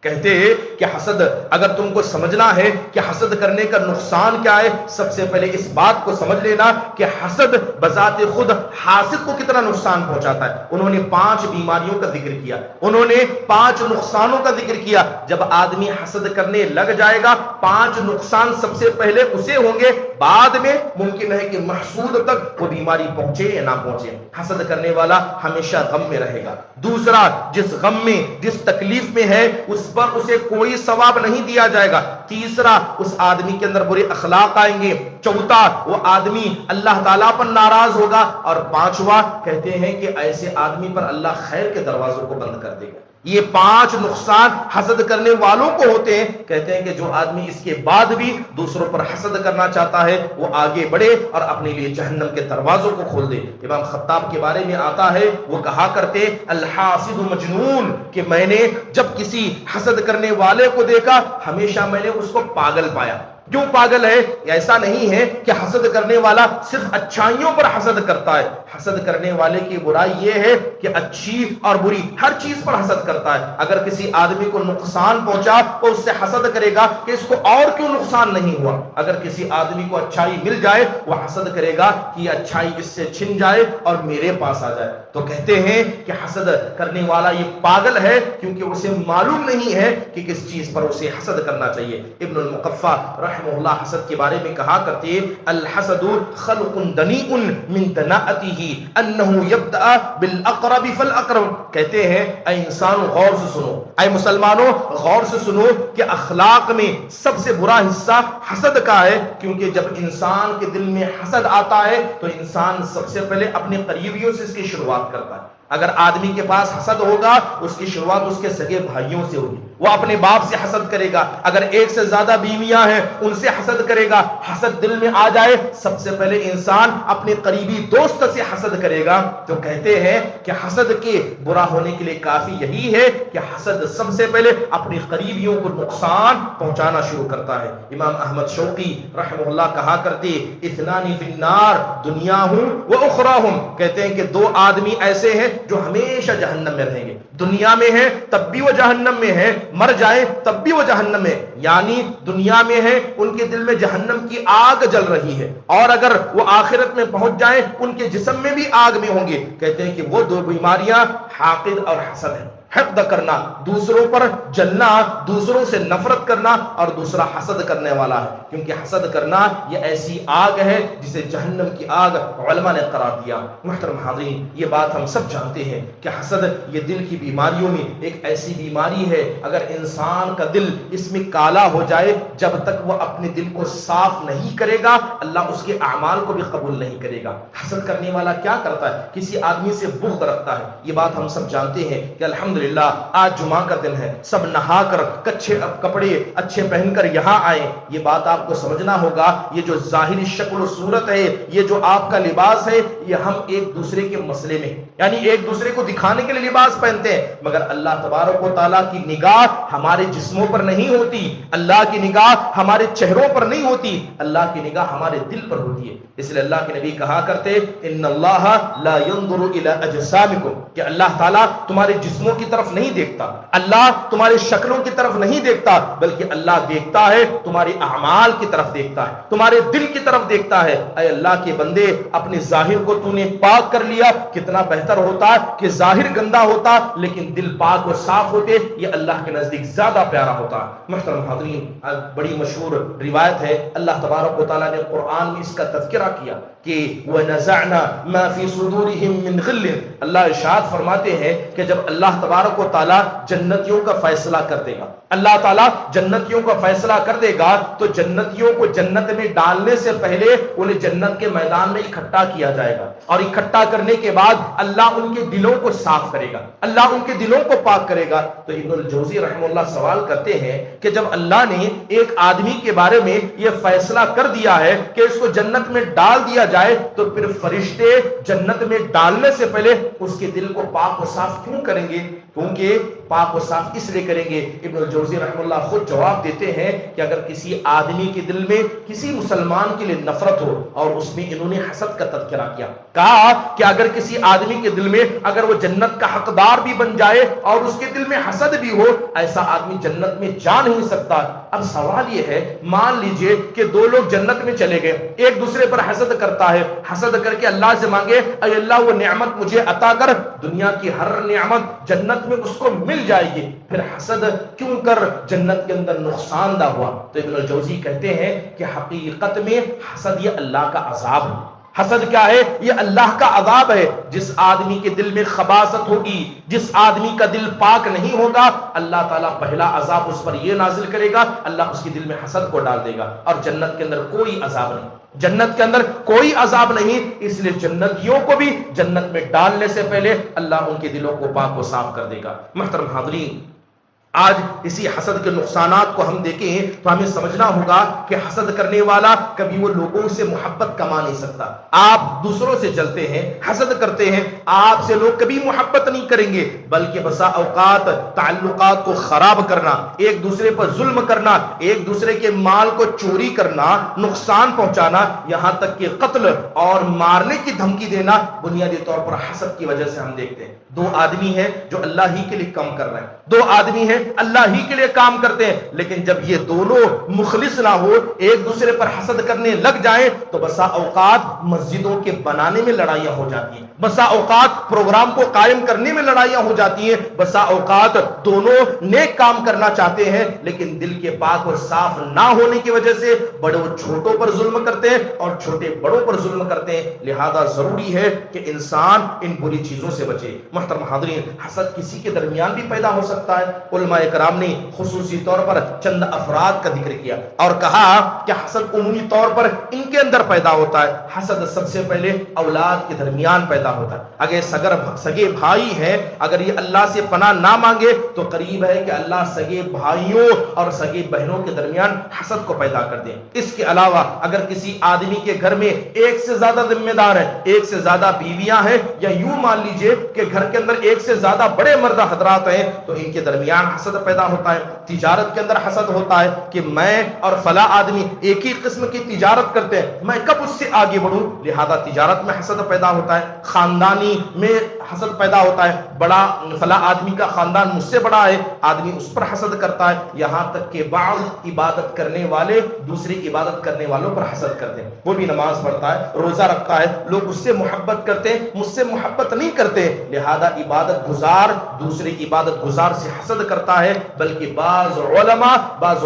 کہتے ہیں کہ حسد اگر تم کو سمجھنا ہے کہ حسد کرنے کا نقصان کیا ہے, سب سے پہلے اس بات کو سمجھ لینا کہ حسد بذات خود حاسد کو کتنا نقصان پہنچاتا ہے. انہوں نے 5 بیماریوں کا ذکر کیا, انہوں نے 5 نقصانوں کا ذکر کیا. جب آدمی حسد کرنے لگ جائے گا 5 نقصان سب سے پہلے اسے ہوں گے, بعد میں ممکن ہے کہ محسود تک وہ بیماری پہنچے یا نہ پہنچے. حسد کرنے والا ہمیشہ غم میں رہے گا. دوسرا, جس غم میں جس تکلیف میں ہے اس پر اسے کوئی ثواب نہیں دیا جائے گا. تیسرا, اس آدمی کے اندر برے اخلاق آئیں گے. چوتھا, وہ آدمی اللہ تعالیٰ پر ناراض ہوگا. اور پانچواں, کہتے ہیں کہ ایسے آدمی پر اللہ خیر کے دروازوں کو بند کر دے گا. یہ 5 نقصان حسد کرنے والوں کو ہوتے ہیں. کہتے ہیں کہ جو آدمی اس کے بعد بھی دوسروں پر حسد کرنا چاہتا ہے وہ آگے بڑھے اور اپنے لیے جہنم کے دروازوں کو کھول دے. امام خطاب کے بارے میں آتا ہے, وہ کہا کرتے الحاسد مجنون, کہ میں نے جب کسی حسد کرنے والے کو دیکھا ہمیشہ میں نے اس کو پاگل پایا. کیوں پاگل ہے؟ ایسا نہیں ہے کہ حسد کرنے والا صرف اچھائیوں پر حسد کرتا ہے. حسد کرنے والے کی برائی یہ ہے کہ اچھی اور بری ہر چیز پر حسد کرتا ہے. اگر کسی آدمی کو نقصان پہنچا تو اس سے حسد کرے گا کہ اس کو اور کیوں نقصان نہیں ہوا. اگر کسی آدمی کو اچھائی مل جائے وہ حسد کرے گا کہ یہ اچھائی اس سے چھن جائے اور میرے پاس آ جائے. تو کہتے ہیں کہ حسد کرنے والا یہ پاگل ہے کیونکہ اسے معلوم نہیں ہے کہ کس چیز پر اسے حسد کرنا چاہیے. ابن المقفع رحمہ اللہ حسد کے بارے میں کہا کرتے الحسد خلق دنیء من دناءته انه يبدأ بالاقرب فالاقرب. کہتے ہیں اے انسان غور سے سنو، اے مسلمانوں غور سے سنو کہ اخلاق میں سب سے برا حصہ حسد کا ہے، کیونکہ جب انسان کے دل میں حسد آتا ہے تو انسان سب سے پہلے اپنے قریبیوں سے اس کی شروعات کرتا ہے. اگر آدمی کے پاس حسد ہوگا اس کی شروعات اس کے سگے بھائیوں سے ہوگی. وہ اپنے باپ سے حسد کرے گا. اگر ایک سے زیادہ بیویاں ہیں ان سے حسد کرے گا. حسد دل میں آ جائے سب سے پہلے انسان اپنے قریبی دوست سے حسد کرے گا. تو کہتے ہیں کہ حسد کے برا ہونے کے لیے کافی یہی ہے کہ حسد سب سے پہلے اپنے قریبیوں کو نقصان پہنچانا شروع کرتا ہے. امام احمد شوقی رحمہ اللہ کہا کرتے اثنان فی النار دنیاہم و اخراہم. کہتے ہیں کہ دو آدمی ایسے ہیں جو ہمیشہ جہنم میں رہیں گے. دنیا میں ہے تب بھی وہ جہنم میں ہے، مر جائے تب بھی وہ جہنم میں. یعنی دنیا میں ہے ان کے دل میں جہنم کی آگ جل رہی ہے، اور اگر وہ آخرت میں پہنچ جائیں ان کے جسم میں بھی آگ میں ہوں گے. کہتے ہیں کہ وہ دو بیماریاں حاقد اور حسد ہیں. حقد کرنا، دوسروں پر جلنا، دوسروں سے نفرت کرنا، اور دوسرا حسد کرنے والا ہے. کیونکہ حسد کرنا یہ ایسی آگ ہے جسے جہنم کی آگ علماء نے قرار دیا. محترم حاضرین، یہ بات ہم سب جانتے ہیں کہ حسد یہ دل کی بیماریوں میں ایک ایسی بیماری ہے. اگر انسان کا دل اس میں کالا ہو جائے، جب تک وہ اپنے دل کو صاف نہیں کرے گا اللہ اس کے اعمال کو بھی قبول نہیں کرے گا. حسد کرنے والا کیا کرتا ہے؟ کسی آدمی سے بغض رکھتا ہے. یہ بات ہم سب جانتے ہیں کہ الحمدللہ آج جمعہ کا دن ہے، سب نہا کر کچے کپڑے اچھے پہن کر یہاں آئے. یہ بات آپ کو سمجھنا ہوگا، یہ جو ظاہری شکل و صورت ہے، یہ جو آپ کا لباس ہے، یہ ہم ایک دوسرے کے مسئلے میں یعنی ایک دوسرے کو دکھانے کے لیے لباس پہنتے ہیں، مگر اللہ تبارک و تعالیٰ کی نگاہ ہمارے جسموں پر نہیں ہوتی، اللہ کی نگاہ ہمارے چہروں پر نہیں ہوتی، اللہ کی نگاہ ہمارے دل پر ہوتی ہے. اس لیے اللہ کے نبی کہا کرتے ان اللہ لا ينظر الى اجسامکم، کہ اللہ تعالیٰ تمہارے جسموں کی طرف نہیں دیکھتا، اللہ تمہارے شکلوں کی طرف نہیں دیکھتا، بلکہ اللہ دیکھتا ہے تمہارے اعمال کی طرف دیکھتا ہے، تمہارے دل کی طرف دیکھتا ہے. اے اللہ کے بندے، اپنے ظاہر کو تو نے پاک کر لیا، کتنا بہتر ہوتا کہ ظاہر گندا ہوتا لیکن دل پاک و صاف ہوتے، یہ اللہ کے نزدیک زیادہ پیارا ہوتا. محترم حاضرین، بڑی مشہور روایت ہے، اللہ تبارک و تعالیٰ نے قرآن میں اس کا تذکرہ کیا کہ وَنَزَعْنَا مَا فِي صُدُورِهِم مِّن غِلٍّ. اللہ ارشاد فرماتے ہیں کہ جب اللہ تبارک و تعالیٰ جنتیوں کا فیصلہ کر دے گا، اللہ تعالیٰ جنتیوں کا فیصلہ کر دے گا تو جنتیوں کو جنت میں ڈالنے سے پہلے انہیں جنت کے میدان میں اکٹھا کیا جائے گا، اور اکٹھا کرنے کے بعد اللہ ان کے دلوں کو صاف کرے گا، اللہ ان کے دلوں کو پاک کرے گا. تو ابن الجوزی رحمہ اللہ سوال کرتے ہیں کہ جب اللہ نے ایک آدمی کے بارے میں یہ فیصلہ کر دیا ہے کہ اس کو جنت میں ڈال دیا جائے تو پھر فرشتے جنت میں ڈالنے سے پہلے اس کے دل کو پاک و صاف کیوں کریں گے؟ کیونکہ پاک و صاف اس لیے کریں گے. ابن الجوزی رحمہ اللہ خود جواب دیتے ہیں کہ اگر کسی آدمی کے دل میں کسی مسلمان کے لیے نفرت ہو، اور اس میں انہوں نے حسد کا تذکرہ کیا، کہا کہ اگر کسی آدمی کے دل میں اگر وہ جنت کا حقدار بھی بن جائے اور اس کے دل میں حسد بھی ہو، ایسا آدمی جنت میں جا نہیں سکتا. اب سوال یہ ہے، مان لیجئے کہ دو لوگ جنت میں چلے گئے، ایک دوسرے پر حسد کرتا ہے، حسد کر کے اللہ سے مانگے اے اللہ وہ نعمت مجھے عطا کر، دنیا کی ہر نعمت جنت میں اس کو مل جائے گی، پھر حسد کیوں کر جنت کے اندر نقصان دہ ہوا؟ تو ابن الجوزی کہتے ہیں کہ حقیقت میں حسد یہ اللہ کا عذاب ہے. حسد کیا ہے؟ یہ اللہ کا عذاب ہے. جس آدمی کے دل میں خباثت ہوگی، جس آدمی کا دل پاک نہیں ہوگا، اللہ تعالیٰ پہلا عذاب اس پر یہ نازل کرے گا، اللہ اس کے دل میں حسد کو ڈال دے گا، اور جنت کے اندر کوئی عذاب نہیں، جنت کے اندر کوئی عذاب نہیں. اس لیے جنتیوں کو بھی جنت میں ڈالنے سے پہلے اللہ ان کے دلوں کو پاک و صاف کر دے گا. محترم حاضرین، آج اسی حسد کے نقصانات کو ہم دیکھیں تو ہمیں سمجھنا ہوگا کہ حسد کرنے والا کبھی وہ لوگوں سے محبت کما نہیں سکتا۔ آپ دوسروں سے جلتے ہیں، حسد کرتے ہیں، آپ سے لوگ کبھی محبت نہیں کریں گے، بلکہ بسا اوقات تعلقات کو خراب کرنا، ایک دوسرے پر ظلم کرنا، ایک دوسرے کے مال کو چوری کرنا، نقصان پہنچانا، یہاں تک کہ قتل اور مارنے کی دھمکی دینا بنیادی طور پر حسد کی وجہ سے ہم دیکھتے ہیں۔ دو آدمی ہیں جو اللہ ہی کے لیے کام کر رہے ہیں، دو آدمی ہیں اللہ ہی کے لیے کام کرتے ہیں، لیکن جب یہ دونوں مخلص نہ ہو، ایک دوسرے پر حسد کرنے لگ جائیں تو بسا اوقات مسجدوں کے بنانے میں لڑائیاں ہو جاتی ہیں، بسا اوقات پروگرام کو قائم کرنے میں لڑائیاں ہو جاتی ہیں، بسا اوقات دونوں نیک کام کرنا چاہتے ہیں لیکن دل کے پاک اور صاف نہ ہونے کی وجہ سے بڑوں چھوٹوں پر ظلم کرتے ہیں اور چھوٹے بڑوں پر ظلم کرتے ہیں۔ لہذا ضروری ہے کہ انسان ان بری چیزوں سے بچے۔ محترم حاضرین، حسد کسی کے درمیان بھی پیدا ہو سکتا ہے۔ علماء کرام نے خصوصی طور پر چند افراد کا ذکر کیا اور کہا کہ حسد عمومی طور پر ان کے اندر پیدا ہوتا ہے۔ حسد سب سے پہلے اولاد کے درمیان پیدا ہوتا ہے۔ اگر سگے بھائی ہیں، اگر یہ اللہ سے پناہ نہ مانگے تو قریب ہے کہ اللہ سگے بھائیوں اور سگے بہنوں کے درمیان حسد کو پیدا کر دیں۔ اس کے علاوہ اگر کسی آدمی کے گھر میں ایک سے زیادہ ذمہ دار ہے، ایک سے زیادہ بیویاں ہیں، یا یوں مان لیجئے کہ گھر کے اندر ایک سے زیادہ بڑے مرد حضرات ہیں تو ان کے درمیان حسد پیدا ہوتا ہے۔ تجارت کے اندر حسد ہوتا ہے کہ میں اور فلاں آدمی ایک ہی قسم کی تجارت کرتے ہیں، میں کب اس سے آگے بڑھوں، لہذا تجارت میں حسد پیدا ہوتا ہے۔ خاندانی میں حسد پیدا ہوتا ہے، بڑا فلاں آدمی کا خاندان مجھ سے بڑا ہے، آدمی اس پر حسد کرتا ہے، یہاں تک کہ بعض عبادت کرنے والے دوسری عبادت کرنے والوں پر حسد کرتے ہیں۔ وہ بھی نماز پڑھتا ہے، روزہ رکھتا ہے، لوگ اس سے محبت کرتے ہیں، مجھ سے محبت نہیں کرتے، لہذا عبادت گزار دوسری عبادت گزار سے حسد کرتا ہے۔ بلکہ بعض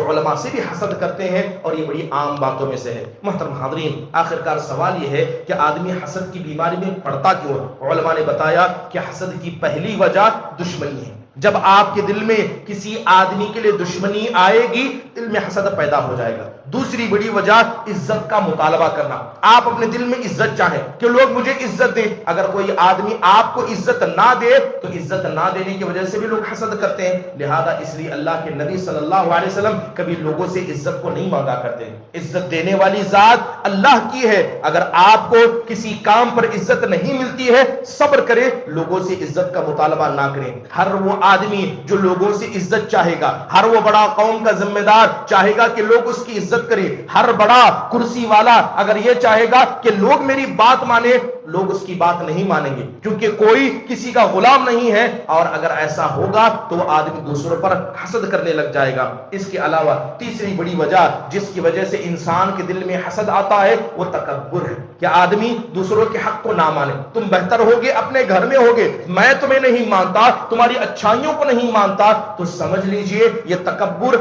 علماء سے بھی حسد کرتے ہیں اور یہ بڑی عام باتوں میں سے ہے۔ محترم حاضرین، آخرکار سوال یہ ہے کہ آدمی حسد کی بیماری میں پڑتا کیوں ہے؟ علماء نے بتایا کہ حسد کی پہلی وجہ دشمنی ہے۔ جب آپ کے دل میں کسی آدمی کے لیے دشمنی آئے گی، دل میں حسد پیدا ہو جائے گا۔ دوسری بڑی وجہ عزت کا مطالبہ کرنا۔ آپ اپنے دل میں عزت چاہیں کہ لوگ مجھے عزت دیں، اگر کوئی آدمی آپ کو عزت نہ دے تو عزت نہ دینے کی وجہ سے بھی لوگ حسد کرتے ہیں۔ لہذا اس لیے اللہ کے نبی صلی اللہ علیہ وسلم کبھی لوگوں سے عزت کو نہیں مانگا کرتے۔ عزت دینے والی ذات اللہ کی ہے۔ اگر آپ کو کسی کام پر عزت نہیں ملتی ہے، صبر کریں، لوگوں سے عزت کا مطالبہ نہ کریں۔ ہر وہ آدمی جو لوگوں سے عزت چاہے گا، ہر وہ بڑا قوم کا ذمہ دار چاہے گا کہ لوگ اس کی عزت کریں، ہر بڑا کرسی والا اگر یہ چاہے گا کہ لوگ میری بات مانے، لوگ اس کی بات نہیں مانیں گے، کیونکہ کوئی کسی کا غلام نہیں ہے، اور اگر ایسا ہوگا تو وہ آدمی دوسروں پر حسد کرنے لگ جائے گا۔ اس کے علاوہ تیسری بڑی وجہ جس کی وجہ سے انسان کے دل میں حسد آتا ہے وہ تکبر ہے، کہ آدمی دوسروں کے حق کو نہ مانے۔ تم بہتر ہوگے اپنے گھر میں ہوگے، میں تمہیں نہیں مانتا، تمہاری اچھائیوں کو نہیں مانتا، تو سمجھ لیجئے یہ تکبر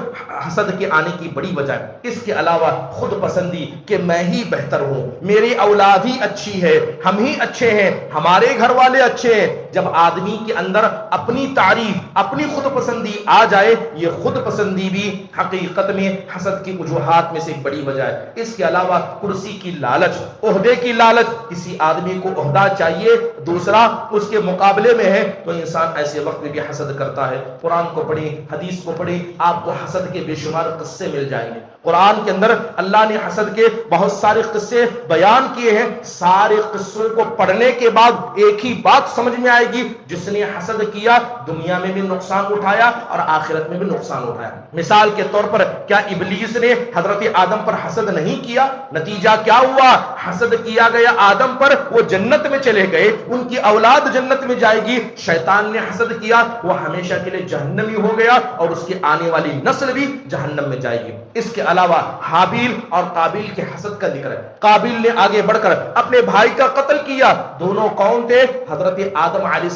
حسد کے آنے کی بڑی وجہ ہے۔ اس کے علاوہ خود پسندی کہ میں ہی بہتر ہوں، میری اولاد ہی اچھی ہے، ہم ہی اچھے ہیں، ہمارے گھر والے اچھے ہیں۔ جب آدمی کے اندر اپنی تعریف، اپنی خود پسندی آ جائے، یہ خود پسندی بھی حقیقت میں حسد کی وجوہات میں سے ایک بڑی وجہ ہے۔ اس کے علاوہ کرسی کی لالچ، عہدے کی لالچ، کسی آدمی کو عہدہ چاہیے، دوسرا اس کے مقابلے میں ہے، تو انسان ایسے وقت میں بھی حسد کرتا ہے۔ قرآن کو پڑھیں، حدیث کو پڑھیں، آپ کو حسد کے بے شمار قصے مل جائیں گے۔ قرآن کے اندر اللہ نے حسد کے بہت سارے قصے بیان کیے ہیں۔ سارے قصوں کو پڑھنے کے بعد ایک ہی بات سمجھ میں آئے گی، جس نے حسد کیا دنیا میں بھی نقصان اٹھایا اور آخرت میں بھی نقصان اٹھایا۔ مثال کے طور پر کیا ابلیس نے حضرت آدم پر حسد نہیں کیا؟ نتیجہ کیا ہوا؟ حسد کیا گیا آدم پر، وہ جنت میں چلے گئے، ان کی اولاد جنت میں جائے گی۔ شیطان نے حسد کیا، وہ ہمیشہ کے لیے جہنمی ہو گیا اور اس کی آنے والی نسل بھی جہنم میں جائے گی۔ اس کے علاوہ حابیل اور قابیل کے حسد کا ذکر ہے۔ قابیل نے آگے بڑھ کر اپنے بھائی کا قتل کیا۔ دونوں کون تھے؟ حضرت آدم علیہ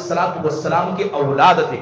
السلام کے اولاد تھے۔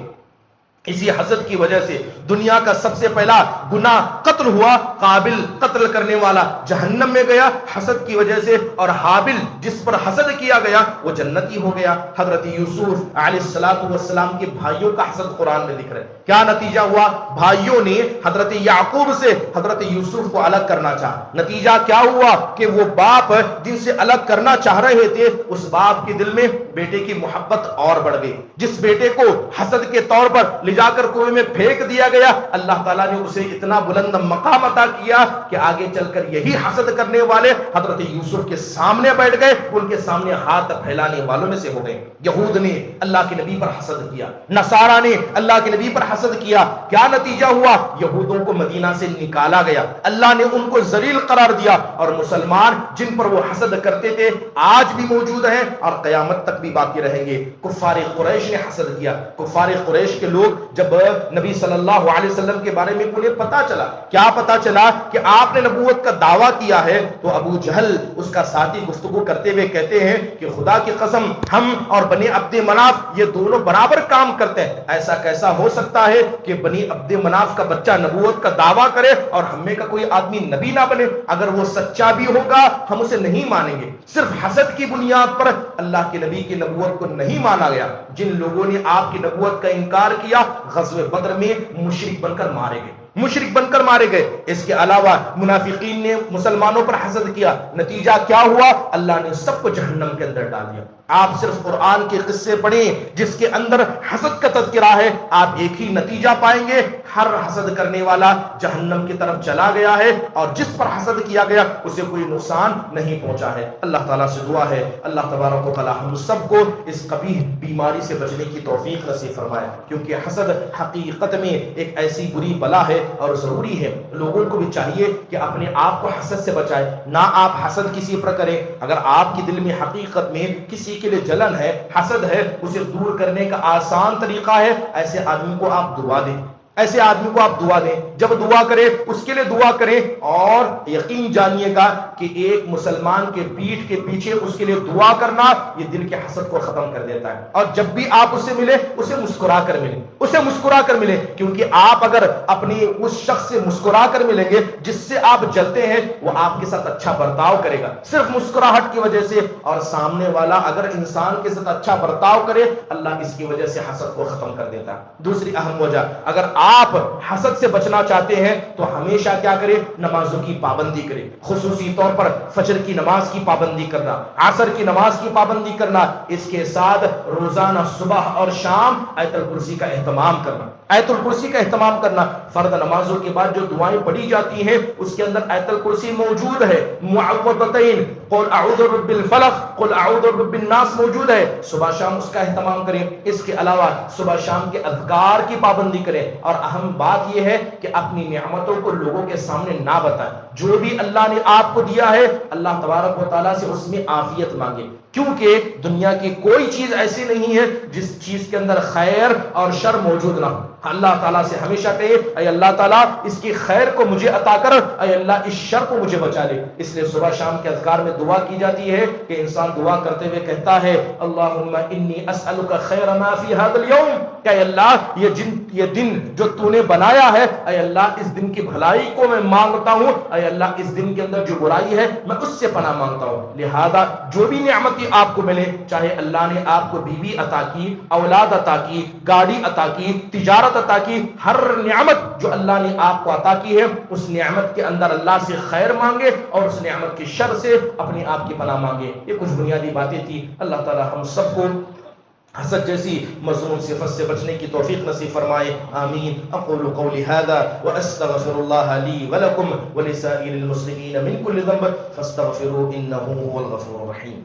اسی حسد کی وجہ سے دنیا کا سب سے پہلا گناہ قتل ہوا۔ قابل قتل کرنے والا جہنم میں گیا حسد کی وجہ سے، اور حابل جس پر حسد کیا گیا وہ جنتی ہو گیا۔ حضرت یوسف علیہ السلام کے بھائیوں کا حسد قرآن میں ذکر ہے۔ کیا نتیجہ ہوا؟ بھائیوں نے حضرت یعقوب سے حضرت یوسف کو الگ کرنا چاہا۔ نتیجہ کیا ہوا کہ وہ باپ جن سے الگ کرنا چاہ رہے تھے، اس باپ کے دل میں بیٹے کی محبت اور بڑھ گئی۔ جس بیٹے کو حسد کے طور پر لے جا کر کنویں میں پھینک دیا گیا، اللہ تعالیٰ نے اسے اتنا بلند مقام عطا کیا کہ آگے چل کر یہی حسد کرنے والے حضرت یوسف کے سامنے بیٹھ گئے، ان کے سامنے ہاتھ پھیلانے والوں میں سے ہو گئے۔ یہود نے اللہ کے نبی پر حسد کیا، نصارہ نے اللہ کے نبی پر حسد کیا، کیا نتیجہ ہوا؟ یہودوں کو مدینہ سے نکالا گیا، اللہ نے ان کو ذلیل قرار دیا، اور مسلمان جن پر وہ حسد کرتے تھے آج بھی موجود ہیں اور قیامت تک بھی باقی رہیں گے۔ کفار قریش نے حسد کیا، کفار قریش کے لوگ جب نبی صلی اللہ علیہ وسلم کے بارے میں انہیں پتا چلا، کیا پتا چلا کہ آپ نے نبوت کا دعویٰ کیا ہے، تو ابو جہل اس کا ساتھی گفتگو کرتے ہوئے کہتے ہیں کہ خدا کی قسم ہم اور بنی عبد مناف یہ دونوں برابر کام کرتے ہیں، ایسا کیسا ہو سکتا ہے کہ بنی عبد مناف کا بچہ نبوت کا دعویٰ کرے اور ہم میں کا کوئی آدمی نبی نہ بنے؟ اگر وہ سچا بھی ہوگا ہم اسے نہیں مانیں گے۔ صرف حسد کی بنیاد پر اللہ کے نبی کی نبوت کو نہیں مانا گیا۔ جن لوگوں نے آپ کی نبوت کا انکار کیا غزوہ بدر میں مشرک بن کر مارے گئے، مشرک بن کر مارے گئے۔ اس کے علاوہ منافقین نے مسلمانوں پر حسد کیا، نتیجہ کیا ہوا؟ اللہ نے سب کو جہنم کے اندر ڈال دیا۔ آپ صرف قرآن کے قصے پڑھیں جس کے اندر حسد کا تذکرہ ہے، آپ ایک ہی نتیجہ پائیں گے، ہر حسد کرنے والا جہنم کی طرف چلا گیا ہے، اور جس پر حسد کیا گیا اسے کوئی نقصان نہیں پہنچا ہے۔ اللہ تعالیٰ سے دعا ہے اللہ تبارک و تعالیٰ ہم سب کو اس قبیح بیماری سے بچنے کی توفیق نصیب فرمائے، کیونکہ حسد حقیقت میں ایک ایسی بری بلا ہے اور ضروری ہے۔ لوگوں کو بھی چاہیے کہ اپنے آپ کو حسد سے بچائے، نہ آپ حسد کسی پر کریں۔ اگر آپ کی دل میں حقیقت میں کسی کے لیے جلن ہے، حسد ہے، اسے دور کرنے کا آسان طریقہ ہے ایسے آدمی کو آپ دعا دیں، ایسے آدمی کو آپ دعا دیں۔ جب دعا کریں اس کے لیے دعا کریں، اور یقین جانیے گا کہ ایک مسلمان کے پیٹھ کے پیچھے اس کے لیے دعا کرنا یہ دل کے حسد کو ختم کر دیتا ہے۔ اور جب بھی آپ اسے ملے اسے مسکرا کر ملے، اسے مسکرا کر ملے، کیونکہ آپ اگر اپنی اس شخص سے مسکرا کر ملیں گے جس سے آپ جلتے ہیں وہ آپ کے ساتھ اچھا برتاؤ کرے گا صرف مسکراہٹ کی وجہ سے، اور سامنے والا اگر انسان کے ساتھ اچھا برتاؤ کرے اللہ اس کی وجہ سے حسد کو ختم کر دیتا ہے۔ دوسری اہم وجہ، اگر آپ حسد سے بچنا چاہتے ہیں تو ہمیشہ کیا کریں؟ نمازوں کی پابندی کریں، خصوصی طور پر فجر کی نماز کی پابندی کرنا، عصر کی نماز کی پابندی کرنا، اس کے ساتھ روزانہ صبح اور شام آیت الکرسی کا اہتمام کرنا، آیت الکرسی کا اہتمام کرنا۔ فرض نمازوں کے بعد جو دعائیں پڑھی جاتی ہیں اس کے اندر آیت الکرسی موجود ہے، معوذتین، قل اعوذ برب الفلق، قل اعوذ برب الناس موجود ہے، صبح شام اس کا اہتمام کریں۔ اس کے علاوہ صبح شام کے اذکار کی پابندی کریں، اور اہم بات یہ ہے کہ اپنی نعمتوں کو لوگوں کے سامنے نہ بتائیں۔ جو بھی اللہ نے آپ کو دیا ہے اللہ تبارک و تعالیٰ سے اس میں عافیت مانگے، کیونکہ دنیا کی کوئی چیز ایسی نہیں ہے جس چیز کے اندر خیر اور شر موجود نہ ہو۔ اللہ تعالیٰ سے ہمیشہ کہے اے اللہ تعالیٰ اس کی خیر کو مجھے عطا کر، اے اللہ اس شر کو مجھے بچا لے۔ اس لیے صبح شام کے اذکار میں دعا کی جاتی ہے کہ انسان دعا کرتے ہوئے کہتا ہے اللہم انی اسألک خیر ما فی ھذا اليوم، کہ اے اللہ یہ دن جو تو نے بنایا ہے، اے اللہ اس دن کی بھلائی کو میں مانگتا ہوں، اے اللہ اس دن کے اندر جو برائی ہے میں اس سے پناہ مانگتا ہوں۔ لہذا جو بھی نعمت آپ کو ملے، چاہے اللہ نے آپ کو بیوی عطا کی، اولاد عطا کی، گاڑی عطا کی، تجارت عطا کی، ہر نعمت جو اللہ نے آپ کو عطا کی ہے اس نعمت کے اندر اللہ سے خیر مانگے اور اس نعمت کی شر سے اپنے آپ کی پناہ مانگے۔ یہ کچھ بنیادی باتیں تھی۔ اللہ تعالی ہم سب کو حسد جیسی مذموم صفت سے بچنے کی توفیق نصیب فرمائے، آمین۔ اقول قولی هذا واستغفر الله لي ولكم ولسائر المسلمين من كل ذنب فاستغفروه انه هو الغفور الرحيم۔